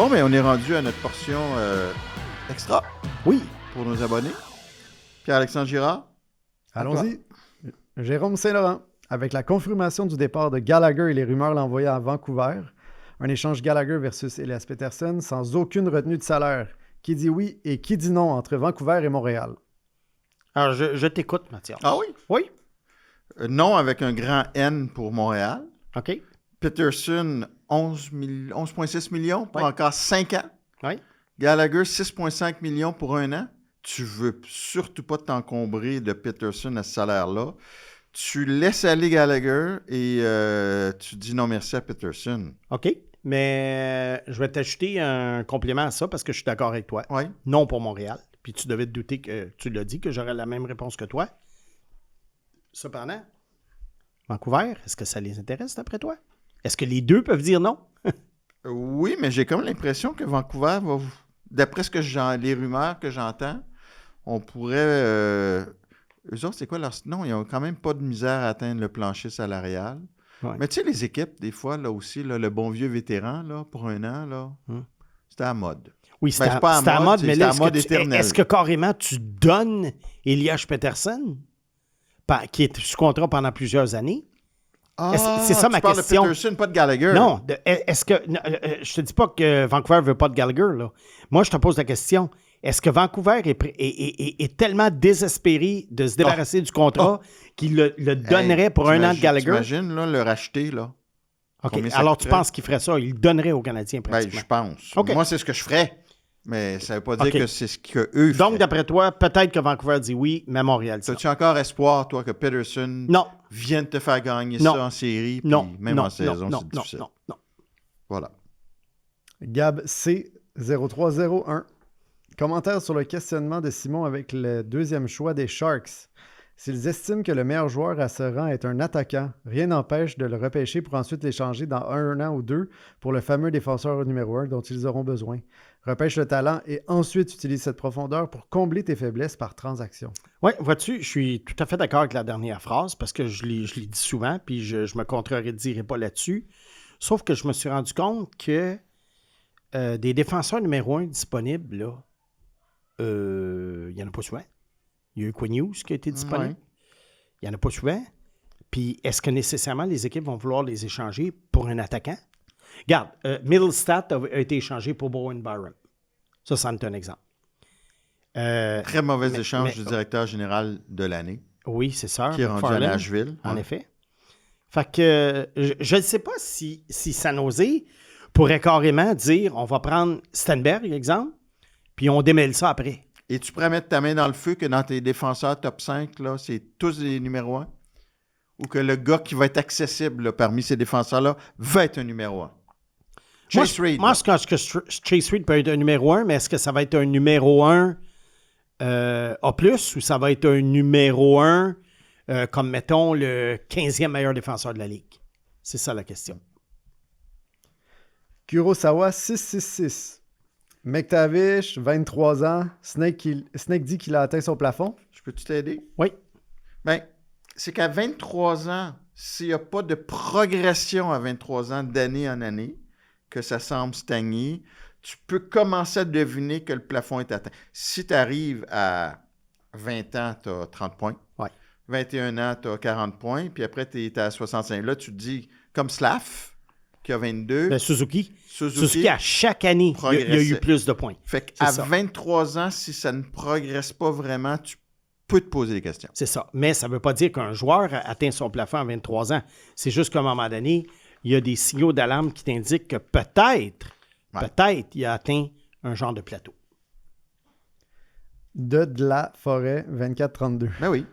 Bon, mais on est rendu à notre portion extra. Oui. Pour nos abonnés. Pierre-Alexandre Girard. Allons-y. Jérôme Saint-Laurent. Avec la confirmation du départ de Gallagher et les rumeurs l'envoyaient à Vancouver, un échange Gallagher versus Elias Pettersson sans aucune retenue de salaire. Qui dit oui et qui dit non entre Vancouver et Montréal? Alors, je t'écoute, Mathias. Ah oui? Oui. Non avec un grand N pour Montréal. OK. Pettersson, 11,6 millions pour encore 5 ans. Oui. Gallagher, 6,5 millions pour 1 an. Tu veux surtout pas t'encombrer de Pettersson à ce salaire-là. Tu laisses aller Gallagher et tu dis non merci à Pettersson. OK. Mais je vais t'ajouter un complément à ça parce que je suis d'accord avec toi. Oui. Non pour Montréal. Puis tu devais te douter que tu l'as dit, que j'aurais la même réponse que toi. Cependant, Vancouver, est-ce que ça les intéresse d'après toi? Est-ce que les deux peuvent dire non? Oui, mais j'ai comme l'impression que Vancouver va... D'après les rumeurs que j'entends, on pourrait... eux autres, c'est quoi leur... Non, ils n'ont quand même pas de misère à atteindre le plancher salarial. Ouais. Mais tu sais, les équipes, des fois, là aussi, là, le bon vieux vétéran, là, pour 1 an, là, c'était à la mode. Oui, c'était à mode, mais là, est-ce que carrément tu donnes Elias Pettersson, qui est sous contrat pendant plusieurs années? C'est ça ma question. Tu parles de Pettersson, pas de Gallagher. Non, est-ce que... je te dis pas que Vancouver ne veut pas de Gallagher, là. Moi, je te pose la question. Est-ce que Vancouver est tellement désespéré de se débarrasser du contrat qu'il le donnerait pour 1 an de Gallagher? T'imagines, là, le racheter, là. OK, alors tu penses qu'il ferait ça? Il le donnerait aux Canadiens, pratiquement? Je pense. Okay. Moi, c'est ce que je ferais. Mais ça ne veut pas dire que c'est ce qu'eux feraient. Donc, d'après toi, peut-être que Vancouver dit oui, mais Montréal dit non. As-tu encore espoir, toi, que Pettersson vienne te faire gagner ça en série, puis même en saison, c'est difficile? Non. Voilà. Gab C0301. Commentaire sur le questionnement de Simon avec le 2e choix des Sharks. S'ils estiment que le meilleur joueur à ce rang est un attaquant, rien n'empêche de le repêcher pour ensuite l'échanger dans 1 an ou 2 pour le fameux défenseur numéro 1 dont ils auront besoin. Repêche le talent et ensuite utilise cette profondeur pour combler tes faiblesses par transaction. Oui, vois-tu, je suis tout à fait d'accord avec la dernière phrase parce que je l'ai dit souvent puis je me contredirai pas là-dessus. Sauf que je me suis rendu compte que des défenseurs numéro 1 disponibles, là, il n'y en a pas souvent. Il y a eu Quinn Hughes qui a été disponible. Il n'y en a pas souvent. Puis, est-ce que nécessairement les équipes vont vouloir les échanger pour un attaquant? Regarde, Middlestat a été échangé pour Bowen Byram. Ça, c'en est un exemple. Très mauvais échange du directeur général de l'année. Oui, c'est ça. Qui est rendu à Nashville. En effet. Fait que je ne sais pas si San Jose pourrait carrément dire on va prendre Stenberg, exemple, puis on démêle ça après. Et tu pourrais mettre ta main dans le feu que dans tes défenseurs top 5, là, c'est tous des numéros 1? Ou que le gars qui va être accessible là, parmi ces défenseurs-là va être un numéro 1? Chase Reed. Moi, je pense que Chase Reed peut être un numéro 1, mais est-ce que ça va être un numéro 1 A+, ou ça va être un numéro 1 comme, mettons, le 15e meilleur défenseur de la Ligue? C'est ça la question. Kurosawa 666. McTavish, 23 ans. Snake dit qu'il a atteint son plafond. Je peux-tu t'aider? Oui. Bien, c'est qu'à 23 ans, s'il n'y a pas de progression à 23 ans d'année en année, que ça semble stagner, tu peux commencer à deviner que le plafond est atteint. Si tu arrives à 20 ans, tu as 30 points. Ouais. 21 ans, tu as 40 points. Puis après, tu es à 65. Là, tu te dis, comme Slav, qui a 22. Ben, Suzuki, à chaque année, il y a eu plus de points. Fait qu'à 23 ans, si ça ne progresse pas vraiment, tu peux te poser des questions. C'est ça. Mais ça ne veut pas dire qu'un joueur atteint son plafond à 23 ans. C'est juste qu'à un moment donné, il y a des signaux d'alarme qui t'indiquent que peut-être, il a atteint un genre de plateau. De la forêt 24-32. Ben oui.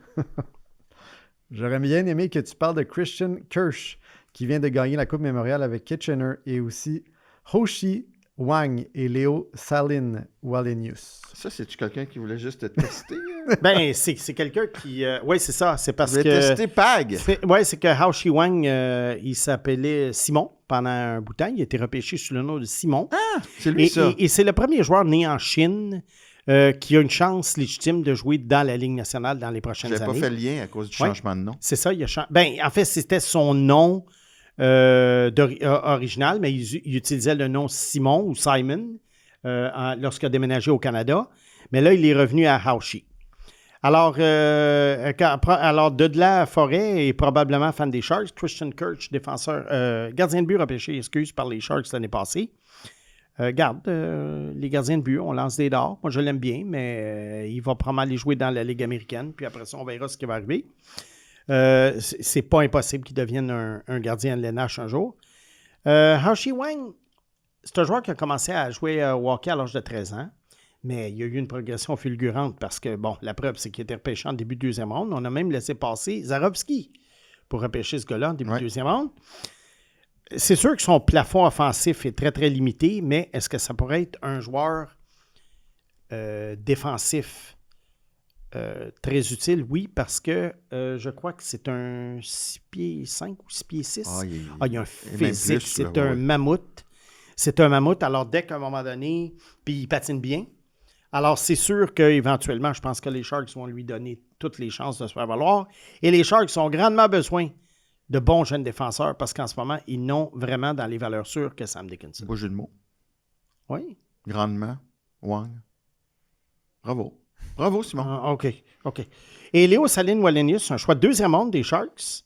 J'aurais bien aimé que tu parles de Christian Kirsch, qui vient de gagner la Coupe Mémorial avec Kitchener, et aussi Hoshi Wang et Léo Salin Wallenius. Ça, c'est-tu quelqu'un qui voulait juste te tester? Ben, c'est quelqu'un qui... oui, c'est ça. C'est parce que... tester Pag. Oui, c'est que Hoshi Wang, il s'appelait Simon pendant un bout de temps. Il a été repêché sous le nom de Simon. Ah, c'est lui, ça. Et c'est le premier joueur né en Chine qui a une chance légitime de jouer dans la Ligue nationale dans les prochaines années. J'avais pas fait le lien à cause du changement de nom. C'est ça. En fait, c'était son nom original, mais il utilisait le nom Simon ou Simon lorsqu'il a déménagé au Canada. Mais là, il est revenu à Hershey. Alors, de la Forêt est probablement fan des Sharks. Christian Kirch, défenseur, gardien de but repêché, par les Sharks l'année passée. Les gardiens de but, on lance des dards. Moi, je l'aime bien, mais il va probablement aller jouer dans la Ligue américaine. Puis après ça, on verra ce qui va arriver. C'est pas impossible qu'il devienne un gardien de l'NH un jour. Hershey Wang, c'est un joueur qui a commencé à jouer au hockey à l'âge de 13 ans. Mais il y a eu une progression fulgurante parce que, bon, la preuve, c'est qu'il était repêché en début de deuxième ronde. On a même laissé passer Zarovski pour repêcher ce gars-là en début de deuxième ronde. C'est sûr que son plafond offensif est très, très limité, mais est-ce que ça pourrait être un joueur défensif très utile? Oui, parce que je crois que c'est un 6 pieds 5 ou 6 pieds 6. Il y a un physique, c'est un mammouth. C'est un mammouth, alors dès qu'à un moment donné, puis il patine bien. Alors, c'est sûr qu'éventuellement, je pense que les Sharks vont lui donner toutes les chances de se faire valoir. Et les Sharks ont grandement besoin de bons jeunes défenseurs parce qu'en ce moment, ils n'ont vraiment dans les valeurs sûres que Sam Dickinson. Beau jeu de mots. Oui. Grandement. Wang. Bravo. Bravo, Simon. OK. Et Léo Saline-Wallenius, un choix de deuxième ronde des Sharks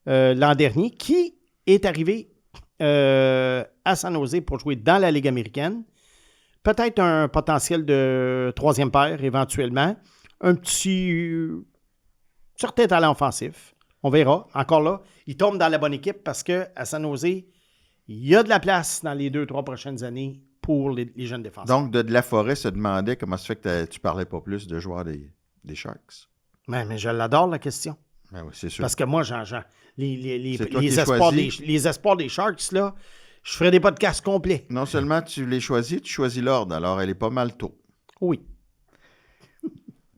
l'an dernier, qui est arrivé à San Jose pour jouer dans la Ligue américaine. Peut-être un potentiel de troisième paire éventuellement. Un petit certain talent offensif. On verra. Encore là, il tombe dans la bonne équipe parce qu'à San Jose, il y a de la place dans les 2-3 prochaines années pour les jeunes défenseurs. Donc, de la Forêt se demandait comment ça fait que tu parlais pas plus de joueurs des Sharks. Mais je l'adore, la question. Ben oui, c'est sûr. Parce que moi, les espoirs des Sharks, là, je ferais des podcasts complets. Non seulement tu les choisis, tu choisis l'ordre. Alors, elle est pas mal tôt. Oui.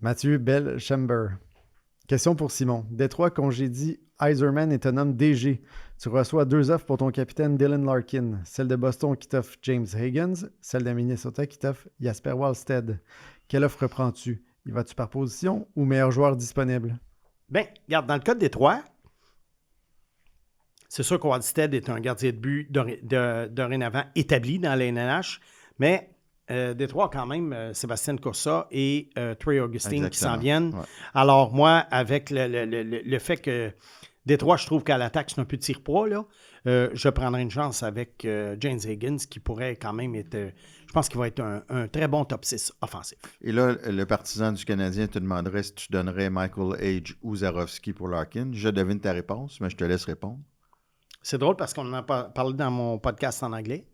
Mathieu Belchember. Question pour Simon. Détroit congédie Yzerman et te nomme DG. Tu reçois 2 offres pour ton capitaine Dylan Larkin. Celle de Boston qui t'offre James Higgins. Celle de Minnesota qui t'offre Jasper Wallstead. Quelle offre prends-tu? Y vas-tu par position ou meilleur joueur disponible? Bien, regarde, dans le cas de Détroit, c'est sûr que Wallstead est un gardien de but dorénavant établi dans la NNH, mais Détroit quand même Sébastien Cossa et Trey Augustine qui s'en viennent. Ouais. Alors moi, avec le fait que Détroit, je trouve qu'à l'attaque, c'est un peu de tire-poids, là, je prendrais une chance avec James Higgins qui pourrait quand même être... je pense qu'il va être un très bon top 6 offensif. Et là, le partisan du Canadien te demanderait si tu donnerais Michael Hage ou Zarovski pour Larkin. Je devine ta réponse, mais je te laisse répondre. C'est drôle parce qu'on en a parlé dans mon podcast en anglais.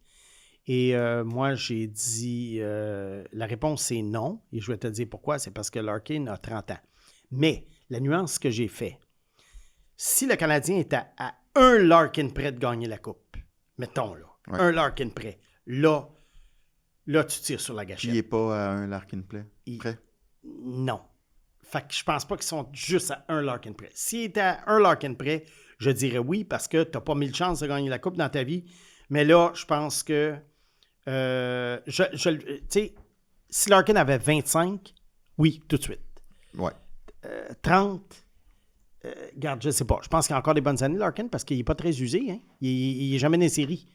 Et moi, j'ai dit, la réponse, c'est non. Et je vais te dire pourquoi. C'est parce que Larkin a 30 ans. Mais la nuance que j'ai fait, si le Canadien est à un Larkin près de gagner la Coupe, mettons là, un Larkin près, là, tu tires sur la gâchette. Il n'est pas à un Larkin près? Non. Fait que je pense pas qu'ils sont juste à un Larkin près. S'il était à un Larkin près, je dirais oui parce que tu n'as pas 1000 chances de gagner la Coupe dans ta vie. Mais là, je pense que tu sais, si Larkin avait 25, oui, tout de suite. Ouais. 30, regarde, je sais pas. Je pense qu'il y a encore des bonnes années, Larkin, parce qu'il n'est pas très usé. Hein? Il n'est jamais dans les séries.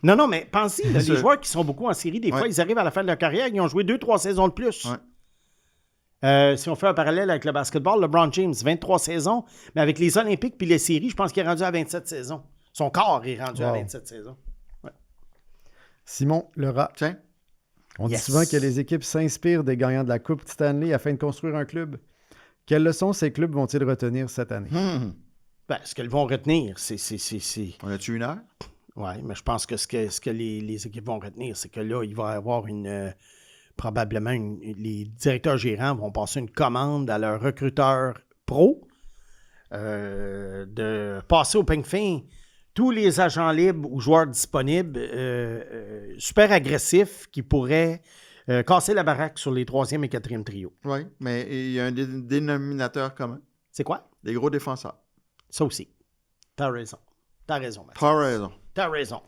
Non, mais pensez, les joueurs qui sont beaucoup en série, des fois, ils arrivent à la fin de leur carrière, ils ont joué 2-3 saisons de plus. Ouais. Si on fait un parallèle avec le basketball, LeBron James, 23 saisons, mais avec les Olympiques puis les séries, je pense qu'il est rendu à 27 saisons. Son corps est rendu à 27 saisons. Ouais. Simon Lerat. Tiens. On dit souvent que les équipes s'inspirent des gagnants de la Coupe Stanley afin de construire un club. Quelles leçons ces clubs vont-ils retenir cette année? Ben, ce qu'ils vont retenir, c'est... On a-tu une heure? Oui, mais je pense que ce que les équipes vont retenir, c'est que là, il va y avoir probablement les directeurs gérants vont passer une commande à leurs recruteurs pro de passer au peigne fin tous les agents libres ou joueurs disponibles super agressifs qui pourraient casser la baraque sur les 3e et 4e trios. Oui, mais il y a un dénominateur commun. C'est quoi? Des gros défenseurs. Ça aussi. T'as raison, Mathieu. T'as raison.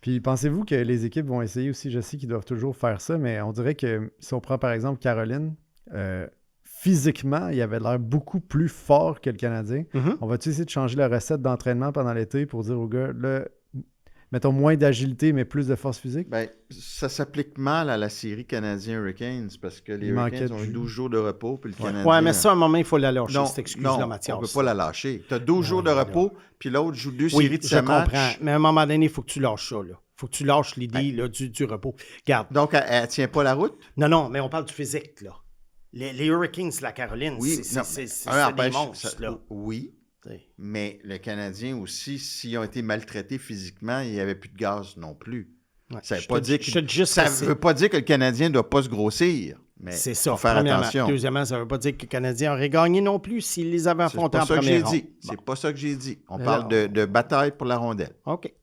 Puis pensez-vous que les équipes vont essayer aussi, je sais qu'ils doivent toujours faire ça, mais on dirait que si on prend par exemple Caroline, physiquement, il avait l'air beaucoup plus fort que le Canadien. Mhm. On va-tu essayer de changer la recette d'entraînement pendant l'été pour dire aux gars, là, mettons moins d'agilité, mais plus de force physique? Ben, ça s'applique mal à la série Canadien-Hurricanes parce que les Il manquait Hurricanes ont eu de- 12 jours de repos, puis le Canadien... Ouais, mais ça, à un moment, il faut la lâcher, non, cette excuse-là, non, Mathias. on ne peut pas la lâcher. Tu as 12 jours de non, repos, puis l'autre joue 2 Oui, séries de je 7 matchs. comprends. Mais à un moment donné, il faut que tu lâches ça. Il faut que tu lâches l'idée là, du repos. Regarde. Donc, elle ne tient pas la route? Non, mais on parle du physique, là. Les Hurricanes de la Caroline, Oui, c'est un des empêche- monstres, ça- là. Oui, T'sais. mais le Canadien aussi, s'ils ont été maltraités physiquement, il n'y avait plus de gaz non plus. Ouais, Ça je veut pas te dire dis- je te dis juste ça assez. veut pas dire que le Canadien ne doit pas se grossir. Mais C'est ça. faut faire Premièrement. attention. Deuxièmement, ça ne veut pas dire que le Canadien aurait gagné non plus s'il les avait C'est affrontés pas en ça que j'ai première dit. ronde. C'est pas ça que j'ai dit. On Mais parle là, de bataille pour la rondelle. OK.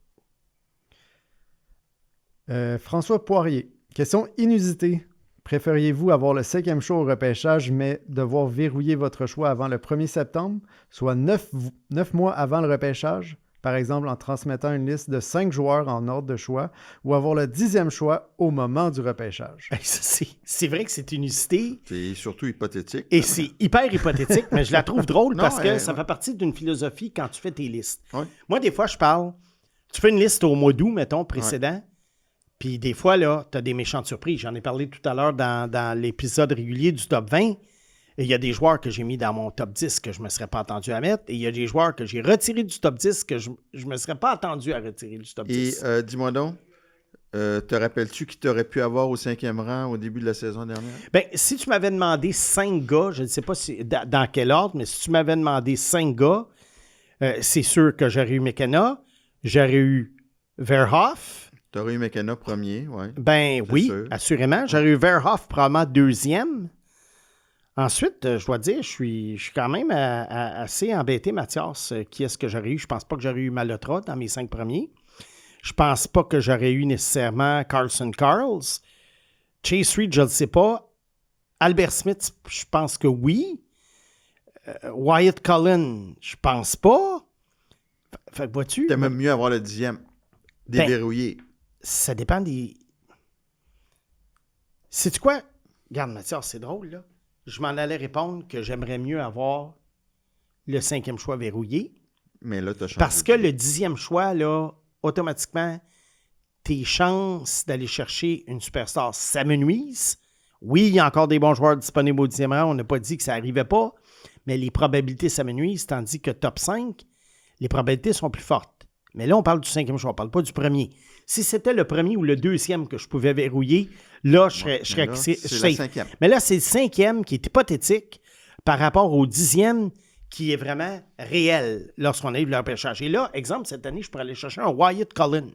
François Poirier. Question inusitée. Préfériez-vous avoir le 5e choix au repêchage, mais devoir verrouiller votre choix avant le 1er septembre, soit 9 mois avant le repêchage, par exemple en transmettant une liste de 5 joueurs en ordre de choix, ou avoir le 10e choix au moment du repêchage? Hey, ça, c'est vrai que c'est une unicité C'est surtout hypothétique. et c'est hyper hypothétique, mais je la trouve drôle Non, parce que ça ouais. fait partie d'une philosophie quand tu fais tes listes. Ouais. Moi, des fois, je parle, tu fais une liste au mois d'août, mettons, précédent, puis des fois, là, tu as des méchantes surprises. J'en ai parlé tout à l'heure dans l'épisode régulier du top 20. Et il y a des joueurs que j'ai mis dans mon top 10 que je ne me serais pas attendu à mettre. Et il y a des joueurs que j'ai retirés du top 10 que je ne me serais pas attendu à retirer du top Et 10. dis-moi donc, te rappelles-tu qui t'aurait pu avoir au 5e rang au début de la saison dernière? Ben, si tu m'avais demandé 5 gars, je ne sais pas dans quel ordre, mais si tu m'avais demandé 5 gars, c'est sûr que j'aurais eu McKenna, j'aurais eu Verhoff. Tu aurais eu McKenna premier, oui. Ben C'est oui, sûr. assurément. J'aurais eu Verhoff probablement deuxième. Ensuite, je dois dire, je suis quand même assez embêté, Mathias. Qui est-ce que j'aurais eu? Je pense pas que j'aurais eu Malotra dans mes 5 premiers. Je pense pas que j'aurais eu nécessairement Carlson Carls. Chase Reed, je ne sais pas. Albert Smith, je pense que oui. Wyatt Cullen, je pense pas. Fait que vois-tu? T'aimes mieux avoir le 10e déverrouillé. Ça dépend des... Sais-tu quoi? Regarde, Mathias, c'est drôle, là. Je m'en allais répondre que j'aimerais mieux avoir le 5e choix verrouillé. Mais là, tu as changé. Parce que le 10e choix, là, automatiquement, tes chances d'aller chercher une superstar s'amenuisent. Oui, il y a encore des bons joueurs disponibles au 10e rang. On n'a pas dit que ça n'arrivait pas, mais les probabilités s'amenuisent, tandis que top 5, les probabilités sont plus fortes. Mais là, on parle du 5e choix, on ne parle pas du premier. Si c'était le premier ou le 2e que je pouvais verrouiller, là, je serais Mais là, c'est la safe. 5e. Mais là, c'est le 5e qui est hypothétique par rapport au 10e qui est vraiment réel lorsqu'on arrive le repêchage. Et là, exemple, cette année, je pourrais aller chercher un Wyatt Cullen.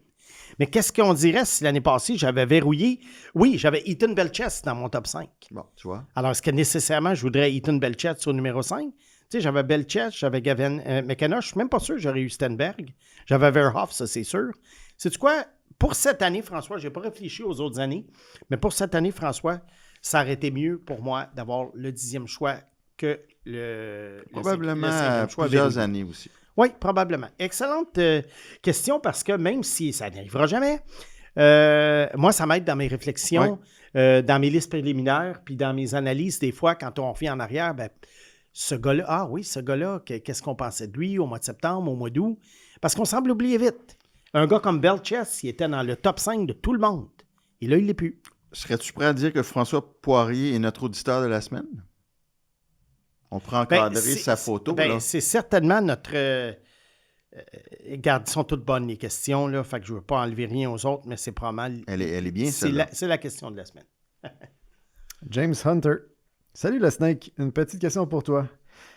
Mais qu'est-ce qu'on dirait si l'année passée, j'avais verrouillé? Oui, j'avais Ethan Belchest dans mon top 5. Bon, tu vois. Alors, est-ce que nécessairement, je voudrais Ethan Belchest sur numéro 5? Tu sais, j'avais Belchest, j'avais Gavin McKenna. Je ne suis même pas sûr que j'aurais eu Stenberg. J'avais Verhoff, ça, c'est sûr. Sais-tu quoi? Pour cette année, François, je n'ai pas réfléchi aux autres années, mais pour cette année, François, ça aurait été mieux pour moi d'avoir le 10e choix que le Probablement 5e choix plusieurs verrouillé. années aussi. Oui, probablement. Excellente question parce que même si ça n'arrivera jamais, moi, ça m'aide dans mes réflexions, dans mes listes préliminaires, puis dans mes analyses. Des fois, quand on revient en arrière, ben, ce gars-là, qu'est-ce qu'on pensait de lui au mois de septembre, au mois d'août? Parce qu'on semble oublier vite. Un gars comme Belchest, il était dans le top 5 de tout le monde. Et là, il l'est plus. Serais-tu prêt à dire que François Poirier est notre auditeur de la semaine? On pourrait encadrer sa photo. Ben, là. c'est certainement notre... regarde, sont toutes bonnes les questions, là, fait que je ne veux pas enlever rien aux autres, mais c'est probablement... Elle est bien, c'est celle-là. c'est la question de la semaine. James Hunter. Salut le Snake, une petite question pour toi.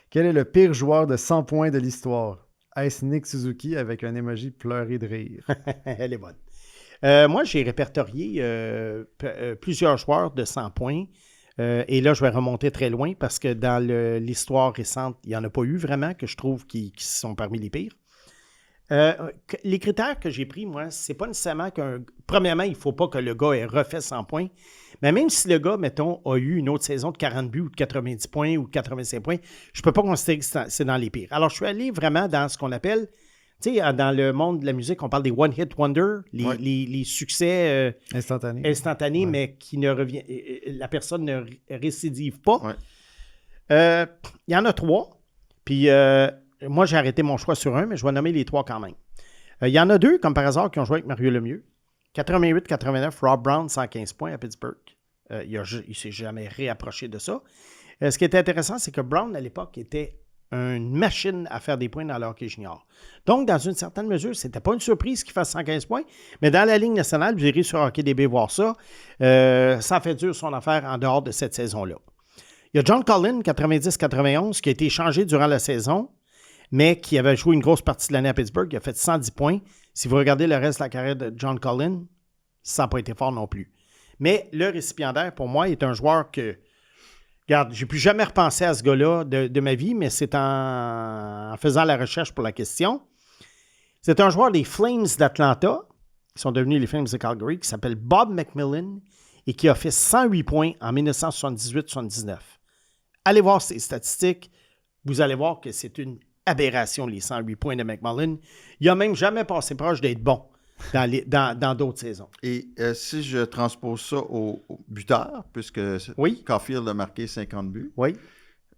Quel est le pire joueur de 100 points de l'histoire? Est-ce Nick Suzuki avec un emoji pleuré de rire? Elle est bonne. Moi, j'ai répertorié plusieurs joueurs de 100 points. Et là, je vais remonter très loin parce que dans l'histoire récente, il n'y en a pas eu vraiment que je trouve qui sont parmi les pires. Les critères que j'ai pris, moi, c'est pas nécessairement premièrement, il ne faut pas que le gars ait refait 100 points. Mais même si le gars, mettons, a eu une autre saison de 40 buts ou de 90 points ou de 85 points, je ne peux pas considérer que c'est dans les pires. Alors, je suis allé vraiment dans ce qu'on appelle, tu sais, dans le monde de la musique, on parle des one-hit wonder, les succès Instantané. instantanés, mais qui ne revient, la personne ne récidive pas. Ouais. Il y en a 3. Puis moi, j'ai arrêté mon choix sur un, mais je vais nommer les 3 quand même. Il y en a 2, comme par hasard, qui ont joué avec Mario Lemieux. 88-89, Rob Brown, 115 points à Pittsburgh. Il ne s'est jamais réapproché de ça. Ce qui est intéressant, c'est que Brown, à l'époque, était une machine à faire des points dans le hockey junior. Donc, dans une certaine mesure, ce n'était pas une surprise qu'il fasse 115 points, mais dans la Ligue nationale, vous irez sur HockeyDB voir ça. Ça fait dur son affaire en dehors de cette saison-là. Il y a John Collin, 90-91, qui a été échangé durant la saison, mais qui avait joué une grosse partie de l'année à Pittsburgh. Il a fait 110 points. Si vous regardez le reste de la carrière de John Collin, ça n'a pas été fort non plus. Mais le récipiendaire, pour moi, est un joueur que... Regarde, j'ai plus jamais repensé à ce gars-là de ma vie, mais c'est en faisant la recherche pour la question. C'est un joueur des Flames d'Atlanta, qui sont devenus les Flames de Calgary, qui s'appelle Bob McMillan et qui a fait 108 points en 1978-79. Allez voir ses statistiques. Vous allez voir que c'est une aberration, les 108 points de McMillan. Il n'a même jamais passé proche d'être bon dans d'autres saisons. Et si je transpose ça au buteur, puisque Caulfield a marqué 50 buts,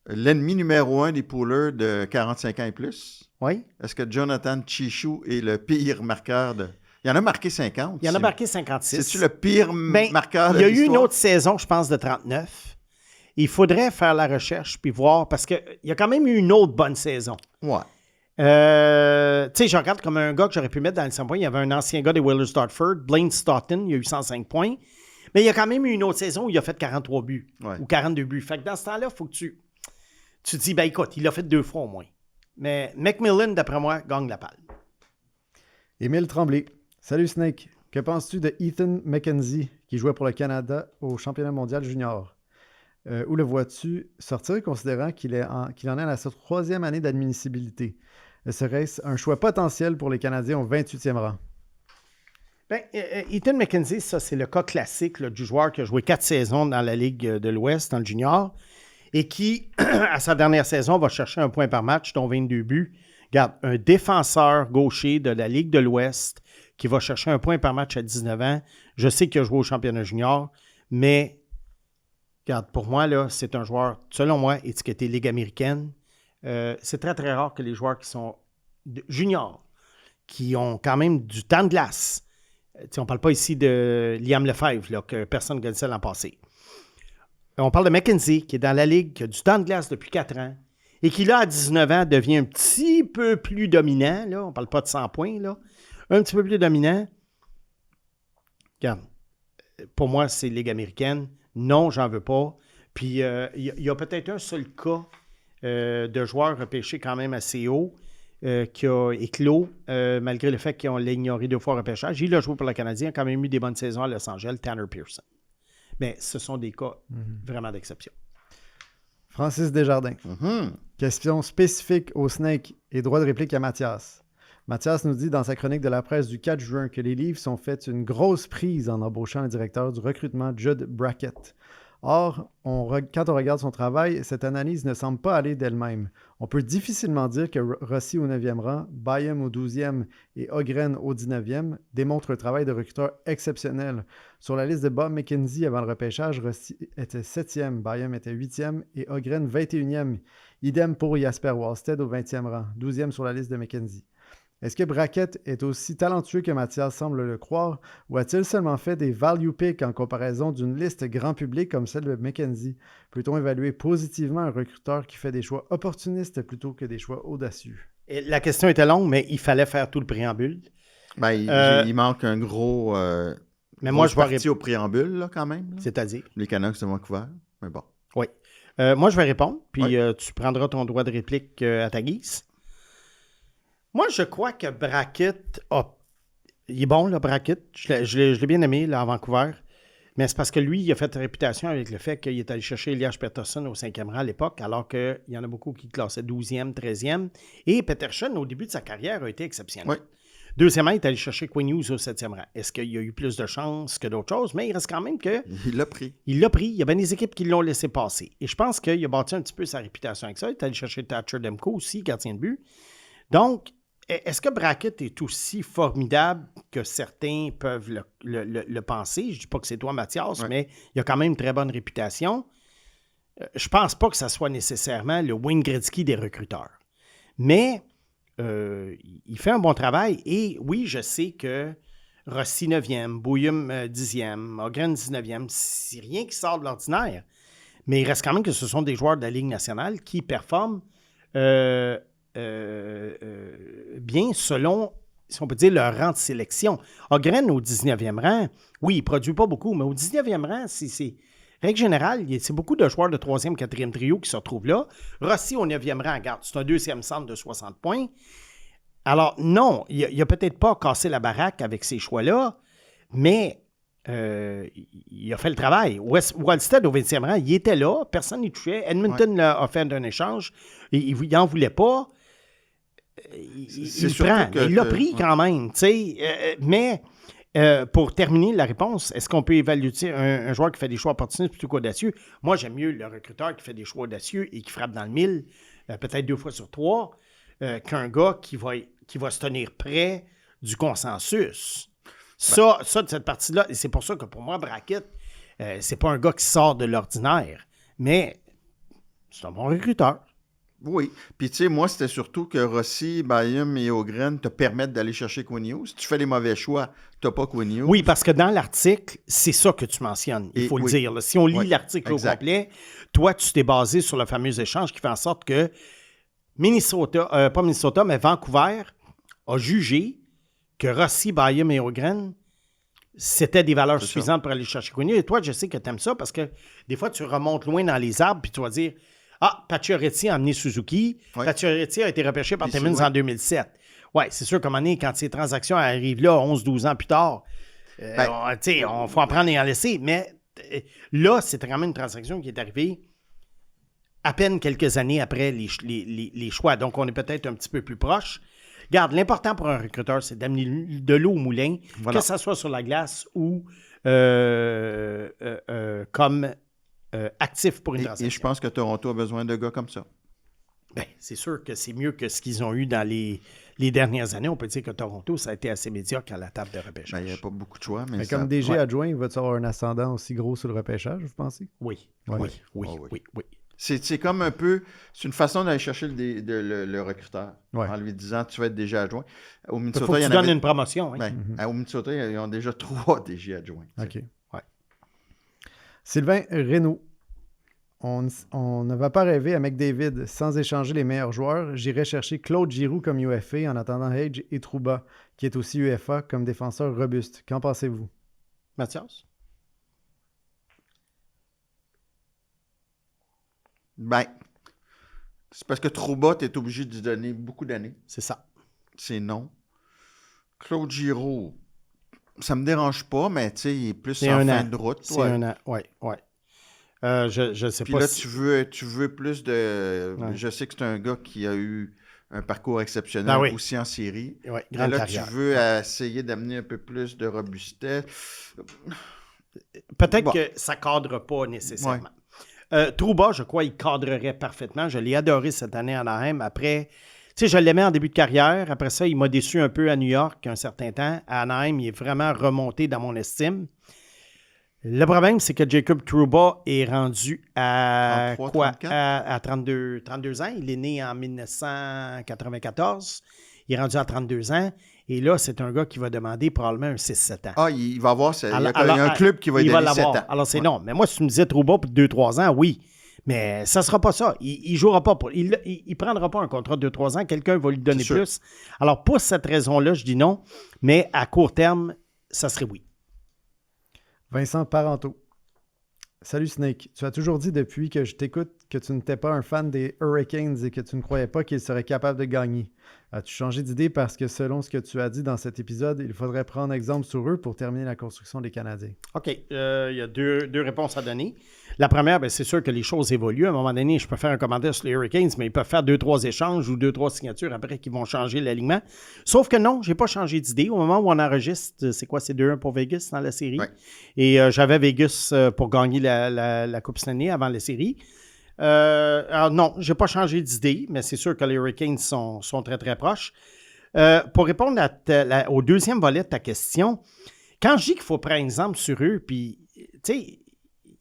l'ennemi numéro 1 des poolers de 45 ans et plus, est-ce que Jonathan Chichou est le pire marqueur de... Il en a marqué 50. Il en a marqué 56. C'est-tu le pire marqueur de l'histoire? Il y a eu une autre saison, je pense, de 39. Il faudrait faire la recherche puis voir, parce qu'il y a quand même eu une autre bonne saison. Ouais. Tu sais, je regarde comme un gars que j'aurais pu mettre dans le 100 points. Il y avait un ancien gars des Whalers d'Hartford, Blaine Stoughton, il a eu 105 points. Mais il y a quand même eu une autre saison où il a fait 43 buts ou 42 buts. Fait que dans ce temps-là, il faut que tu te dis, ben écoute, il l'a fait 2 fois au moins. Mais McMillan, d'après moi, gagne la palme. Émile Tremblay. Salut Snake. Que penses-tu de Ethan McKenzie qui jouait pour le Canada au championnat mondial junior? Où le vois-tu sortir considérant qu'il en est à sa 3e année d'admissibilité? Serait-ce un choix potentiel pour les Canadiens au 28e rang? Ben, Ethan McKenzie, ça, c'est le cas classique là, du joueur qui a joué 4 saisons dans la Ligue de l'Ouest, dans le junior, et qui, à sa dernière saison, va chercher un point par match, dont 22 buts. Regarde, un défenseur gaucher de la Ligue de l'Ouest qui va chercher un point par match à 19 ans. Je sais qu'il a joué au championnat junior, mais regarde, pour moi, là, c'est un joueur, selon moi, étiqueté Ligue américaine. C'est très, très rare que les joueurs qui sont juniors, qui ont quand même du temps de glace, on ne parle pas ici de Liam Lefebvre, là, que personne ne connaissait l'an passé. On parle de McKenzie, qui est dans la Ligue, qui a du temps de glace depuis 4 ans, et qui, là, à 19 ans, devient un petit peu plus dominant. Là. On ne parle pas de 100 points, là. Un petit peu plus dominant. Regarde, pour moi, c'est Ligue américaine. Non, j'en veux pas. Puis, il y a peut-être un seul cas de joueur repêché quand même assez haut qui a éclos, malgré le fait qu'ils ont ignoré 2 fois le repêchage. Il a joué pour le Canadien, a quand même eu des bonnes saisons à Los Angeles, Tanner Pearson. Mais ce sont des cas vraiment d'exception. Francis Desjardins. Question spécifique au Snake et droit de réplique à Mathias. Mathias nous dit dans sa chronique de la presse du 4 juin que les Leafs ont fait une grosse prise en embauchant le directeur du recrutement Judd Brackett. Or, quand on regarde son travail, cette analyse ne semble pas aller d'elle-même. On peut difficilement dire que Rossi au 9e rang, Byam au 12e et Ogren au 19e démontrent un travail de recruteur exceptionnel. Sur la liste de Bob McKenzie avant le repêchage, Rossi était 7e, Byam était 8e et Ogren 21e. Idem pour Jasper Wallstedt au 20e rang, 12e sur la liste de McKenzie. Est-ce que Brackett est aussi talentueux que Mathias semble le croire ou a-t-il seulement fait des value picks en comparaison d'une liste grand public comme celle de McKenzie? Peut-on évaluer positivement un recruteur qui fait des choix opportunistes plutôt que des choix audacieux? Et la question était longue, mais il fallait faire tout le préambule. Ben, il manque un gros mais moi, je vais partie au préambule, là, quand même. Là. C'est-à-dire? Les Canucks de Vancouver, mais bon. Oui. Moi, je vais répondre, puis tu prendras ton droit de réplique à ta guise. Moi, je crois que Brackett il est bon, là, Brackett. Je l'ai bien aimé, là, à Vancouver. Mais c'est parce que lui, il a fait réputation avec le fait qu'il est allé chercher Elias Pettersson au 5e rang à l'époque, alors qu'il y en a beaucoup qui classaient 12e, 13e. Et Pettersson, au début de sa carrière, a été exceptionnel. Oui. Deuxièmement, il est allé chercher Quinn Hughes au 7e rang. Est-ce qu'il y a eu plus de chances que d'autres choses? Mais il reste quand même que... Il l'a pris. Il l'a pris. Il y a bien des équipes qui l'ont laissé passer. Et je pense qu'il a bâti un petit peu sa réputation avec ça. Il est allé chercher Thatcher Demko aussi, gardien de but. Donc, est-ce que Brackett est aussi formidable que certains peuvent le penser? Je ne dis pas que c'est toi, Mathias, mais il a quand même une très bonne réputation. je pense pas que ça soit nécessairement le Wayne Gretzky des recruteurs. Mais il fait un bon travail. Et oui, je sais que Rossi 9e, Bouillum 10e, Ogren 19e, c'est rien qui sort de l'ordinaire. Mais il reste quand même que ce sont des joueurs de la Ligue nationale qui performent bien selon, si on peut dire, leur rang de sélection. Ogren au 19e rang, oui, il ne produit pas beaucoup, mais au 19e rang, c'est règle générale, c'est beaucoup de joueurs de 3e, 4e trio qui se retrouvent là. Rossi au 9e rang, regarde, c'est un 2e centre de 60 points. Alors, non, il n'a peut-être pas cassé la baraque avec ces choix-là, mais il a fait le travail. Wallstead, au 20e rang, il était là, personne n'y touchait. Edmonton l'a offert un échange, il n'en voulait pas. Il l'a pris quand même, tu sais. Mais pour terminer la réponse, est-ce qu'on peut évaluer un joueur qui fait des choix opportunistes plutôt qu'audacieux? Moi, j'aime mieux le recruteur qui fait des choix audacieux et qui frappe dans le mille, peut-être 2 fois sur 3, qu'un gars qui va se tenir près du consensus. Ça, de cette partie-là, et c'est pour ça que pour moi, Brackett, c'est pas un gars qui sort de l'ordinaire, mais c'est un bon recruteur. Oui. Puis, tu sais, moi, c'était surtout que Rossi, Byam et Ogren te permettent d'aller chercher Quinn Hughes. Si tu fais les mauvais choix, tu n'as pas Quinn Hughes. Oui, parce que dans l'article, c'est ça que tu mentionnes, il faut le dire. Là. Si on lit l'article au complet, toi, tu t'es basé sur le fameux échange qui fait en sorte que mais Vancouver a jugé que Rossi, Byam et Ogren, c'était des valeurs suffisantes pour aller chercher Quinn Hughes. Et toi, je sais que tu aimes ça parce que des fois, tu remontes loin dans les arbres puis tu vas dire « Ah, Pacioretty a amené Suzuki. Oui. Pacioretty a été repêché par Timmins en 2007. » Oui, c'est sûr qu'à un moment donné, quand ces transactions arrivent là, 11-12 ans plus tard, on faut en prendre et en laisser. Mais là, c'était quand même une transaction qui est arrivée à peine quelques années après les choix. Donc, on est peut-être un petit peu plus proche. Regarde, l'important pour un recruteur, c'est d'amener de l'eau au moulin, que ça soit sur la glace ou comme actif pour une transaction. Et je pense que Toronto a besoin de gars comme ça. Bien, c'est sûr que c'est mieux que ce qu'ils ont eu dans les dernières années. On peut dire que Toronto, ça a été assez médiocre à la table de repêchage. Il n'y a pas beaucoup de choix. Mais comme DG adjoint, va-t-il avoir un ascendant aussi gros sur le repêchage, vous pensez? Oui. C'est comme un peu... C'est une façon d'aller chercher le recruteur en lui disant « Tu vas être DG adjoint ». Au Minnesota, il faut que tu donnes une promotion. Hein? Au Minnesota, ils ont déjà 3 DG adjoints. OK. Ouais. Sylvain Reynaud. On ne va pas rêver à McDavid. Sans échanger les meilleurs joueurs, j'irai chercher Claude Giroux comme UFA en attendant Hage et Trouba, qui est aussi UFA comme défenseur robuste. Qu'en pensez-vous? Mathias? Ben, c'est parce que Trouba, tu es obligé de lui donner beaucoup d'années. C'est ça. C'est non. Claude Giroux, ça me dérange pas, mais tu sais, il est plus en fin de route. C'est un an, oui. Je sais puis pas. Puis là, tu veux plus de... Ouais. Je sais que c'est un gars qui a eu un parcours exceptionnel aussi en série. Oui, grande carrière. Tu veux essayer d'amener un peu plus de robustesse. Peut-être que ça ne cadre pas nécessairement. Trouba, je crois, il cadrerait parfaitement. Je l'ai adoré cette année à Anaheim. Après, tu sais, je l'aimais en début de carrière. Après ça, il m'a déçu un peu à New York un certain temps. À Anaheim, il est vraiment remonté dans mon estime. Le problème, c'est que Jacob Trouba est rendu à 32 ans. Il est né en 1994. Il est rendu à 32 ans. Et là, c'est un gars qui va demander probablement un 6-7 ans. Ah, il va avoir... il y a un club qui va lui donner 7 ans. Alors, c'est non. Mais moi, si tu me disais Trouba pour 2-3 ans, oui. Mais ça ne sera pas ça. Il ne jouera pas pour... Il ne prendra pas un contrat de 2-3 ans. Quelqu'un va lui donner plus. Alors, pour cette raison-là, je dis non. Mais à court terme, ça serait oui. Vincent Parenteau. Salut Snake. Tu as toujours dit depuis que je t'écoute que tu n'étais pas un fan des Hurricanes et que tu ne croyais pas qu'ils seraient capables de gagner. As-tu changé d'idée parce que selon ce que tu as dit dans cet épisode, il faudrait prendre exemple sur eux pour terminer la construction des Canadiens? OK. Il y a deux réponses à donner. La première, c'est sûr que les choses évoluent. À un moment donné, je peux faire un commentaire sur les Hurricanes, mais ils peuvent faire 2-3 échanges ou 2-3 signatures après qui vont changer l'alignement. Sauf que non, je n'ai pas changé d'idée. Au moment où on enregistre, c'est quoi? C'est 2-1 pour Vegas dans la série. Ouais. Et j'avais Vegas pour gagner la Coupe Stanley avant la série. Alors non, je n'ai pas changé d'idée, mais c'est sûr que les Hurricanes sont très, très proches. Pour répondre au deuxième volet de ta question, quand je dis qu'il faut prendre exemple sur eux, puis, tu sais,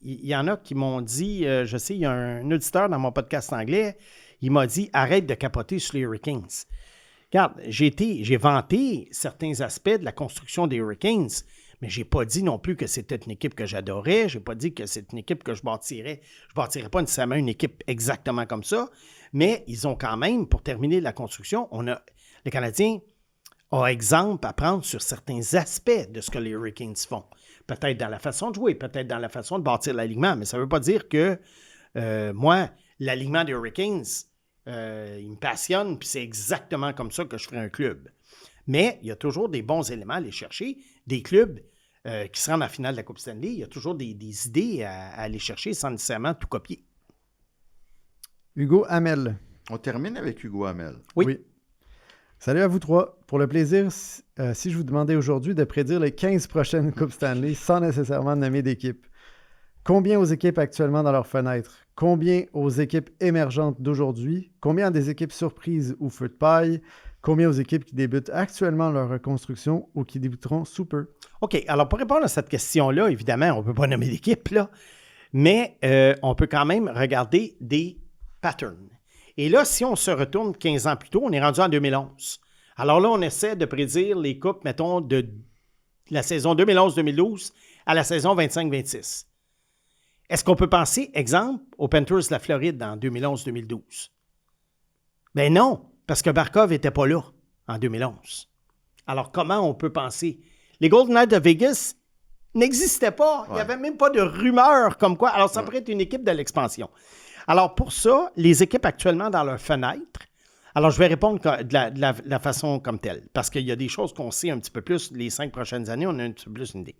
il y en a qui m'ont dit, je sais, il y a un auditeur dans mon podcast anglais, il m'a dit, arrête de capoter sur les Hurricanes. Regarde, j'ai vanté certains aspects de la construction des Hurricanes, mais je n'ai pas dit non plus que c'était une équipe que j'adorais. Je n'ai pas dit que c'est une équipe que je bâtirais. Je ne bâtirais pas nécessairement une équipe exactement comme ça, mais ils ont quand même, pour terminer la construction, les Canadiens ont exemple à prendre sur certains aspects de ce que les Hurricanes font. Peut-être dans la façon de jouer, peut-être dans la façon de bâtir l'alignement, mais ça ne veut pas dire que moi, l'alignement des Hurricanes, il me passionne, puis c'est exactement comme ça que je ferai un club. Mais il y a toujours des bons éléments à aller chercher, des clubs qui se rendent en finale de la Coupe Stanley. Il y a toujours des idées à aller chercher sans nécessairement tout copier. Hugo Hamel. On termine avec Hugo Hamel. Oui. Salut à vous trois. Pour le plaisir, si je vous demandais aujourd'hui de prédire les 15 prochaines Coupes Stanley sans nécessairement nommer d'équipe, combien aux équipes actuellement dans leur fenêtre? Combien aux équipes émergentes d'aujourd'hui? Combien à des équipes surprises ou feu de paille? Combien aux équipes qui débutent actuellement leur reconstruction ou qui débuteront sous peu? OK. Alors, pour répondre à cette question-là, évidemment, on ne peut pas nommer d'équipe, là, mais on peut quand même regarder des patterns. Et là, si on se retourne 15 ans plus tôt, on est rendu en 2011. Alors là, on essaie de prédire les coupes, mettons, de la saison 2011-2012 à la saison 25-26. Est-ce qu'on peut penser, exemple, aux Panthers de la Floride en 2011-2012? Ben non, parce que Barkov n'était pas là en 2011. Alors, comment on peut penser? Les Golden Knights de Vegas n'existaient pas. Il n'y avait même pas de rumeur comme quoi. Alors, ça pourrait être une équipe de l'expansion. Alors, pour ça, les équipes actuellement dans leur fenêtre, alors je vais répondre de la façon comme telle, parce qu'il y a des choses qu'on sait un petit peu plus les 5 prochaines années, on a un petit peu plus une idée.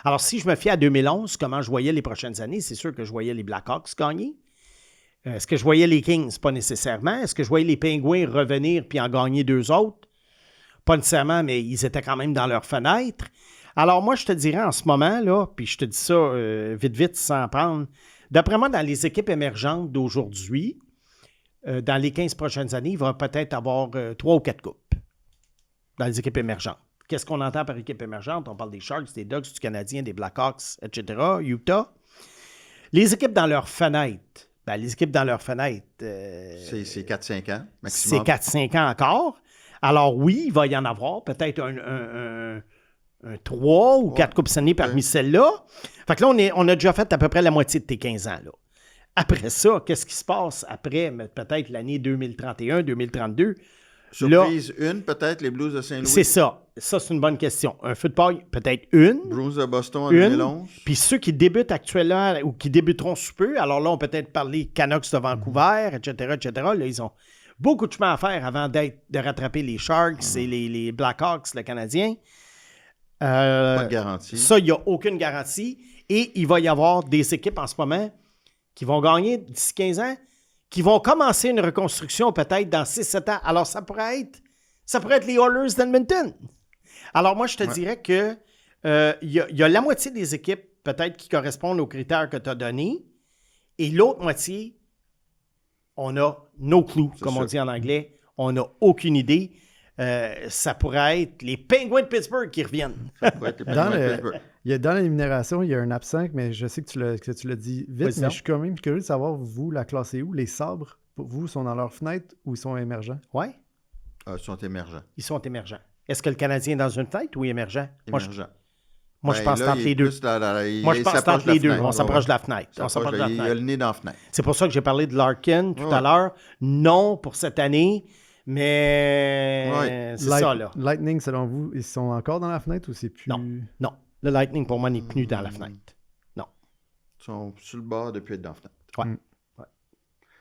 Alors, si je me fie à 2011, comment je voyais les prochaines années, c'est sûr que je voyais les Blackhawks gagner. Est-ce que je voyais les Kings? Pas nécessairement. Est-ce que je voyais les Penguins revenir puis en gagner 2 autres? Pas nécessairement, mais ils étaient quand même dans leur fenêtre. Alors, moi, je te dirais en ce moment, là, puis je te dis ça vite, sans prendre. D'après moi, dans les équipes émergentes d'aujourd'hui, dans les 15 prochaines années, il va peut-être avoir 3 ou 4 coupes dans les équipes émergentes. Qu'est-ce qu'on entend par équipe émergente? On parle des Sharks, des Ducks, du Canadien, des Blackhawks, etc., Utah. Les équipes dans leur fenêtre, les équipes dans leur fenêtre... c'est 4-5 ans, maximum. C'est 4-5 ans encore. Alors oui, il va y en avoir peut-être un 3 ou 4 Coupes Stanley parmi celles-là. Fait que là, on a déjà fait à peu près la moitié de tes 15 ans. Là. Après ça, qu'est-ce qui se passe après peut-être l'année 2031, 2032? Surprise, peut-être, les Blues de Saint-Louis. C'est ça. Ça, c'est une bonne question. Un feu de paille, peut-être une. Bruins de Boston en 2011. Puis ceux qui débutent actuellement ou qui débuteront sous peu, alors là, on peut peut-être parler Canucks de Vancouver, etc., etc. Là, ils ont beaucoup de chemin à faire avant de rattraper les Sharks et les Blackhawks, le Canadien. Pas de garantie. Ça, il n'y a aucune garantie. Et il va y avoir des équipes en ce moment qui vont gagner d'ici 15 ans, qui vont commencer une reconstruction peut-être dans 6-7 ans. Alors, ça pourrait être les Oilers d'Edmonton. Alors, moi, je te dirais que il y a la moitié des équipes peut-être qui correspondent aux critères que tu as donnés, et l'autre moitié, on a no clue, comme on dit en anglais. On n'a aucune idée. Ça pourrait être les Penguins de Pittsburgh qui reviennent. Ça pourrait être les Penguins de Pittsburgh. Dans l'énumération, il y a un absent, mais je sais que tu l'as dit vite, mais je suis quand même curieux de savoir, vous, la classez où? Les Sabres, pour vous, sont dans leur fenêtre ou ils sont émergents? Oui. Ils sont émergents. Ils sont émergents. Est-ce que le Canadien est dans une fenêtre ou émergent? Émergent. Moi, je pense entre les deux. Moi, je pense entre les deux. On s'approche de la fenêtre. Il a le nez dans la fenêtre. C'est pour ça que j'ai parlé de Larkin tout à l'heure. Non pour cette année, mais c'est ça, là. Lightning, selon vous, ils sont encore dans la fenêtre ou c'est plus... Non. Le Lightning, pour moi, n'est plus dans la fenêtre. Non. Ils sont sur le bord depuis être dans la fenêtre. Ouais.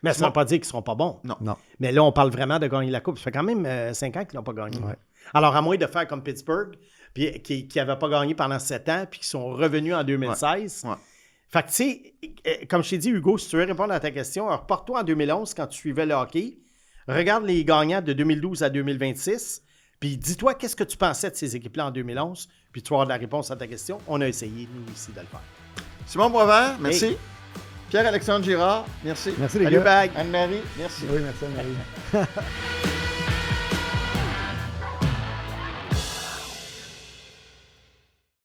Mais ça ne veut pas dire qu'ils ne seront pas bons. Non. Mais là, on parle vraiment de gagner la Coupe. Ça fait quand même 5 ans qu'ils n'ont pas gagné. Ouais. Alors, à moins de faire comme Pittsburgh, puis qui n'avaient pas gagné pendant 7 ans, puis qui sont revenus en 2016. Ouais. Fait que, tu sais, comme je t'ai dit, Hugo, si tu veux répondre à ta question, repars-toi en 2011 quand tu suivais le hockey. Regarde les gagnants de 2012 à 2026. Puis dis-toi, qu'est-ce que tu pensais de ces équipes-là en 2011? Puis tu vas avoir la réponse à ta question. On a essayé, nous, ici, de le faire. Simon Boisvert, merci. Hey. Pierre-Alexandre Girard, merci. Merci, les Salut, gars. Bag. Anne-Marie, merci. Oui, merci, Anne-Marie.